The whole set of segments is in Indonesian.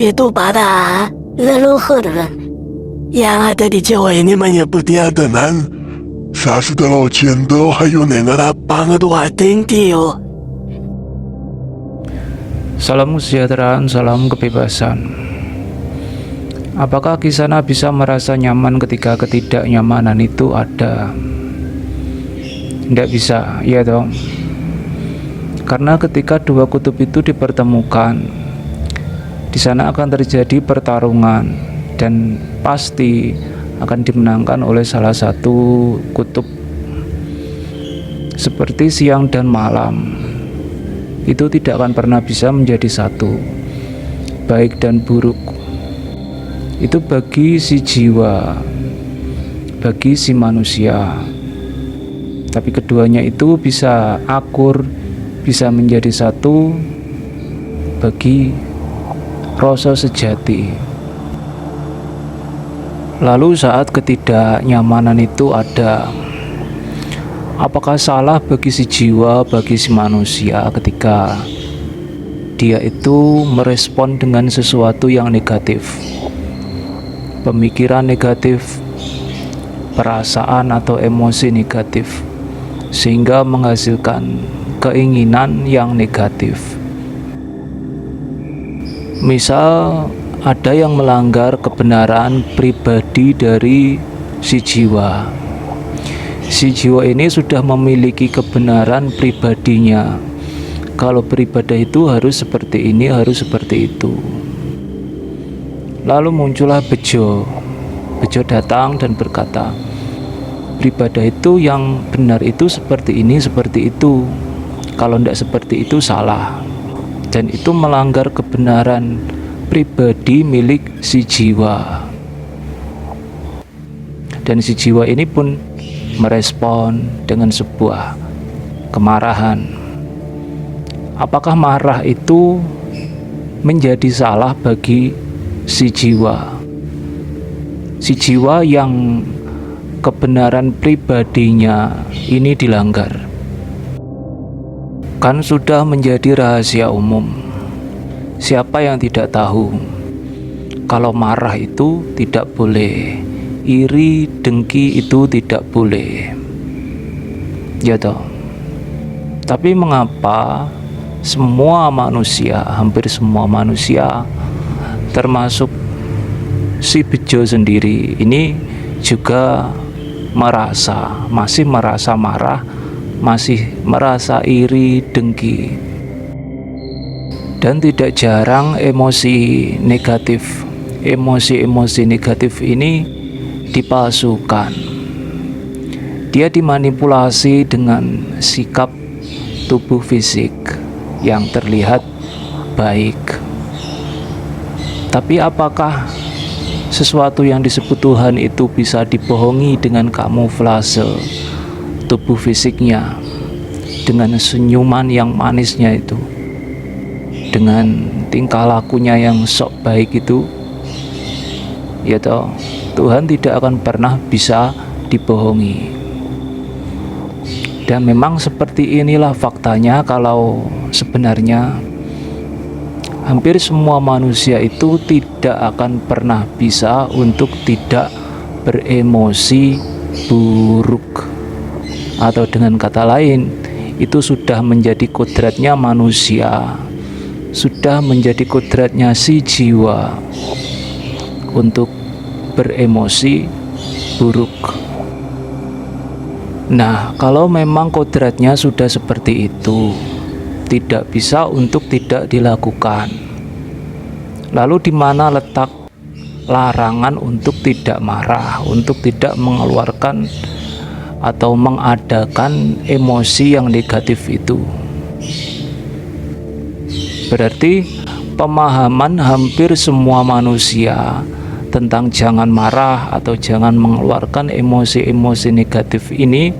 Itu pada leluhur yang ada di Jawa ini menyebutnya dengan 사수들로 진도 하유네나라 방어도와 땡띠요. Salam kesejahteraan, salam kebebasan. Apakah Kisana bisa merasa nyaman ketika ketidaknyamanan itu ada? Tidak bisa, ya dong. Karena ketika dua kutub itu dipertemukan, di sana akan terjadi pertarungan dan pasti akan dimenangkan oleh salah satu kutub. Seperti siang dan malam, itu tidak akan pernah bisa menjadi satu. Baik dan buruk itu bagi si jiwa, bagi si manusia. Tapi keduanya itu bisa akur, bisa menjadi satu bagi rasa sejati. Lalu saat ketidaknyamanan itu ada, apakah salah bagi si jiwa, bagi si manusia ketika dia itu merespon dengan sesuatu yang negatif? Pemikiran negatif, perasaan atau emosi negatif, sehingga menghasilkan keinginan yang negatif. Misal ada yang melanggar kebenaran pribadi dari si jiwa. Si jiwa ini sudah memiliki kebenaran pribadinya. Kalau beribadah itu harus seperti ini, harus seperti itu. Lalu muncullah bejo. Bejo datang dan berkata, beribadah itu yang benar itu seperti ini, seperti itu. Kalau tidak seperti itu salah. Dan itu melanggar kebenaran pribadi milik si jiwa. Dan si jiwa ini pun merespon dengan sebuah kemarahan. Apakah marah itu menjadi salah bagi si jiwa? Si jiwa yang kebenaran pribadinya ini dilanggar. Kan sudah menjadi rahasia umum. Siapa yang tidak tahu kalau marah itu tidak boleh, iri, dengki itu tidak boleh, ya toh. Tapi mengapa semua manusia, hampir semua manusia, termasuk si bejo sendiri ini juga masih merasa marah, masih merasa iri, dengki. Dan tidak jarang emosi negatif ini dipalsukan. Dia dimanipulasi dengan sikap tubuh fisik yang terlihat baik. Tapi apakah sesuatu yang disebut Tuhan itu bisa dibohongi dengan kamuflase tubuh fisiknya, dengan senyuman yang manisnya itu, dengan tingkah lakunya yang sok baik itu? Ya toh, Tuhan tidak akan pernah bisa dibohongi. Dan memang seperti inilah faktanya, kalau sebenarnya hampir semua manusia itu tidak akan pernah bisa untuk tidak beremosi buruk. Atau dengan kata lain, itu sudah menjadi kodratnya manusia, sudah menjadi kodratnya si jiwa untuk beremosi buruk. Nah, kalau memang kodratnya sudah seperti itu, tidak bisa untuk tidak dilakukan. Lalu di mana letak larangan untuk tidak marah, untuk tidak mengeluarkan atau mengadakan emosi yang negatif itu? Berarti pemahaman hampir semua manusia tentang jangan marah atau jangan mengeluarkan emosi-emosi negatif ini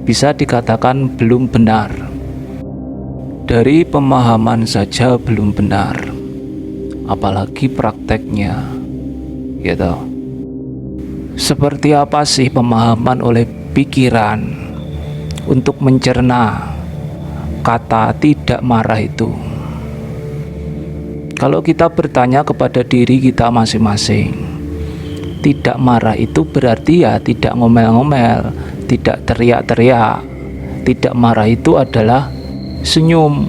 bisa dikatakan belum benar. Dari pemahaman saja belum benar, apalagi prakteknya, ya toh. Seperti apa sih pemahaman oleh pikiran untuk mencerna kata tidak marah itu? Kalau kita bertanya kepada diri kita masing-masing, tidak marah itu berarti ya tidak ngomel-ngomel, tidak teriak-teriak. Tidak marah itu adalah senyum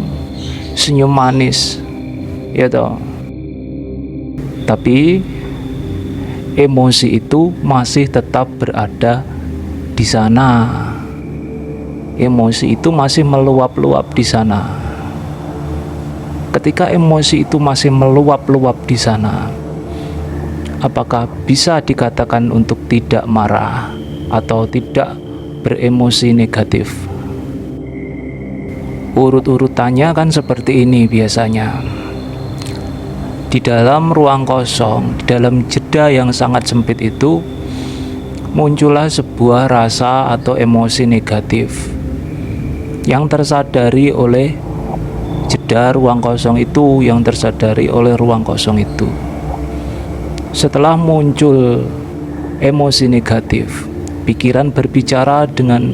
manis, ya toh. Tapi emosi itu masih tetap berada di sana. Emosi itu masih meluap-luap di sana. Ketika emosi itu masih meluap-luap di sana, apakah bisa dikatakan untuk tidak marah atau tidak beremosi negatif? Urut-urutannya kan seperti ini biasanya. Di dalam ruang kosong, di dalam jeda yang sangat sempit itu, muncullah sebuah rasa atau emosi negatif yang tersadari oleh jeda ruang kosong itu, yang tersadari oleh ruang kosong itu. Setelah muncul emosi negatif, pikiran berbicara dengan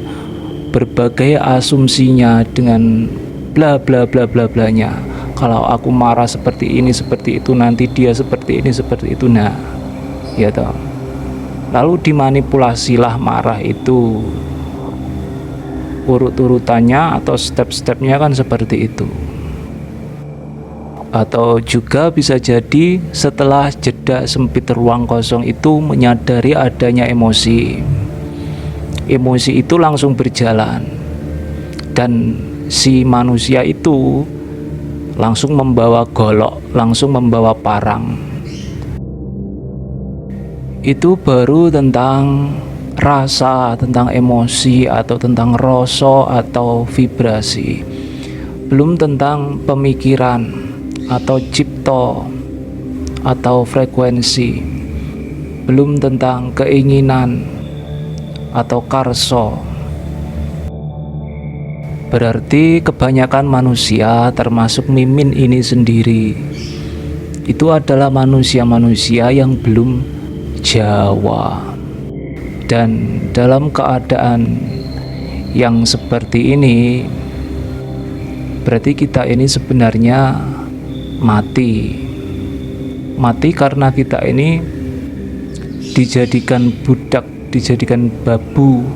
berbagai asumsinya, dengan bla bla bla bla blanya. Kalau aku marah seperti ini, seperti itu, nanti dia seperti ini, seperti itu. Nah, ya toh. Lalu dimanipulasilah marah itu. Urut-urutannya atau step-stepnya kan seperti itu. Atau juga bisa jadi setelah jeda sempit ruang kosong itu menyadari adanya emosi. Emosi itu langsung berjalan, dan si manusia itu langsung membawa golok, langsung membawa parang. Itu baru tentang rasa, tentang emosi, atau tentang rasa atau vibrasi. Belum tentang pemikiran atau cipta atau frekuensi. Belum tentang keinginan atau karso. Berarti kebanyakan manusia, termasuk Mimin ini sendiri, itu adalah manusia-manusia yang belum Jawa. Dan dalam keadaan yang seperti ini, berarti kita ini sebenarnya mati karena kita ini dijadikan budak, dijadikan babu,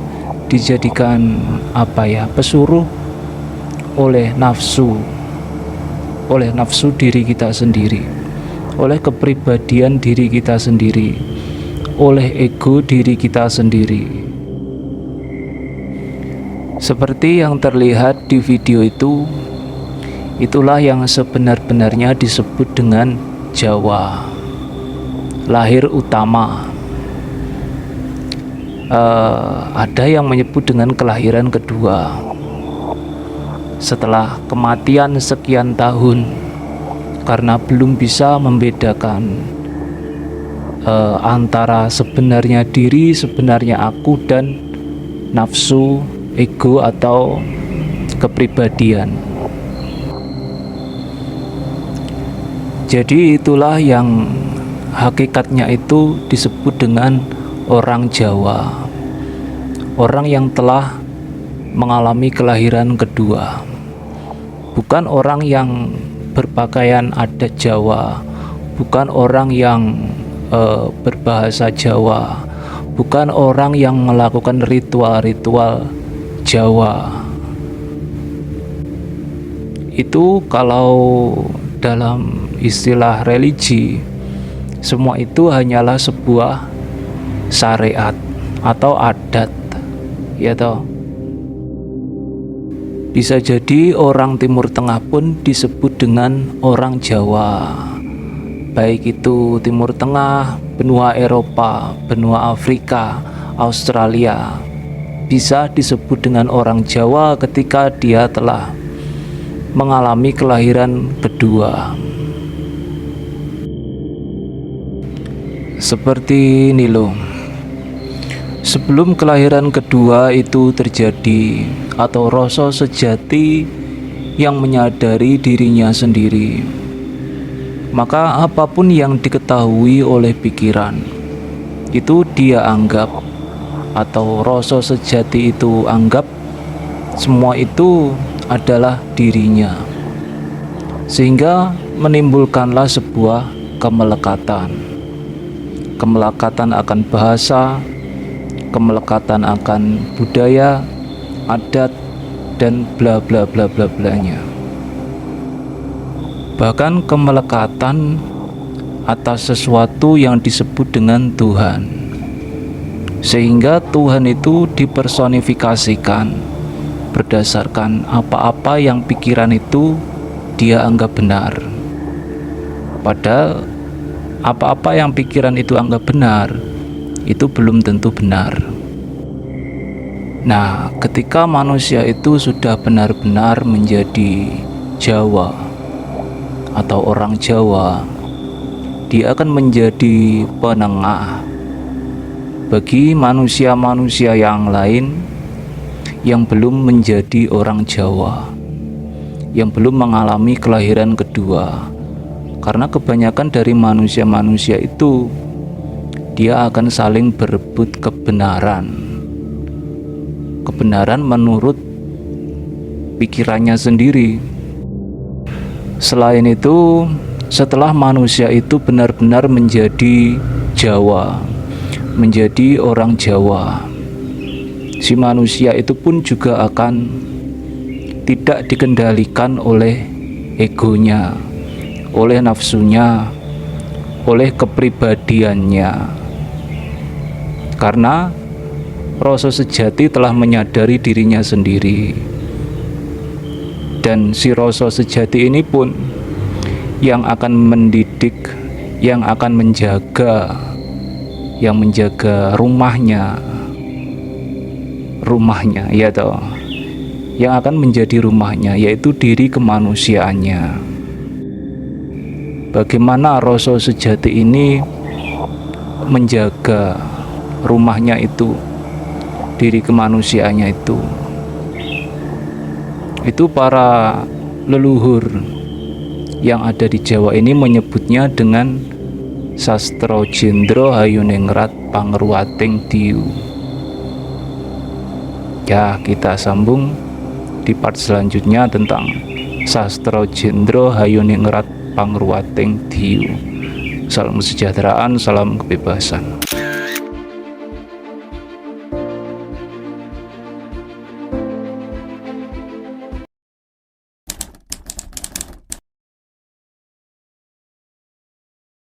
dijadikan pesuruh oleh nafsu diri kita sendiri, oleh kepribadian diri kita sendiri, oleh ego diri kita sendiri. Seperti yang terlihat di video itu, itulah yang sebenar-benarnya disebut dengan Jawa, lahir utama. Ada yang menyebut dengan kelahiran kedua. Setelah kematian sekian tahun, karena belum bisa membedakan antara sebenarnya diri, sebenarnya aku, dan nafsu, ego atau kepribadian. Jadi itulah yang hakikatnya itu disebut dengan orang Jawa, orang yang telah mengalami kelahiran kedua. Bukan orang yang berpakaian adat Jawa, bukan orang yang berbahasa Jawa, bukan orang yang melakukan ritual-ritual Jawa. Itu kalau dalam istilah religi, semua itu hanyalah sebuah syariat atau adat, ya toh. Bisa jadi orang Timur Tengah pun disebut dengan orang Jawa, baik itu Timur Tengah, benua Eropa, benua Afrika, Australia, bisa disebut dengan orang Jawa ketika dia telah mengalami kelahiran kedua. Seperti ini loh, sebelum kelahiran kedua itu terjadi, atau rasa sejati yang menyadari dirinya sendiri, maka apapun yang diketahui oleh pikiran itu dia anggap, atau rasa sejati itu anggap semua itu adalah dirinya. sehingga menimbulkanlah sebuah kemelekatan. Kemelekatan akan bahasa, kemelekatan akan budaya, adat, dan bla bla bla bla blanya. Bahkan kemelekatan atas sesuatu yang disebut dengan Tuhan, sehingga Tuhan itu dipersonifikasikan berdasarkan apa-apa yang pikiran itu dia anggap benar. Padahal apa-apa yang pikiran itu anggap benar itu belum tentu benar. Nah, ketika manusia itu sudah benar-benar menjadi Jawa atau orang Jawa, dia akan menjadi penengah bagi manusia-manusia yang lain yang belum menjadi orang Jawa, yang belum mengalami kelahiran kedua. Karena kebanyakan dari manusia-manusia itu dia akan saling berebut kebenaran menurut pikirannya sendiri. Selain itu, setelah manusia itu benar-benar menjadi Jawa, menjadi orang Jawa, si manusia itu pun juga akan tidak dikendalikan oleh egonya, oleh nafsunya, oleh kepribadiannya. Karena rasa sejati telah menyadari dirinya sendiri. Dan si rasa sejati ini pun yang akan mendidik, yang akan menjaga, yang menjaga rumahnya, ya toh, yang akan menjadi rumahnya, yaitu diri kemanusiaannya. Bagaimana rasa sejati ini menjaga rumahnya itu, diri kemanusiaannya itu para leluhur yang ada di Jawa ini menyebutnya dengan Sastra Jendra Hayuningrat Pangruwating Diyu. Ya, kita sambung di part selanjutnya tentang Sastra Jendra Hayuningrat Pangruwating Diyu. Salam kesejahteraan, salam kebebasan.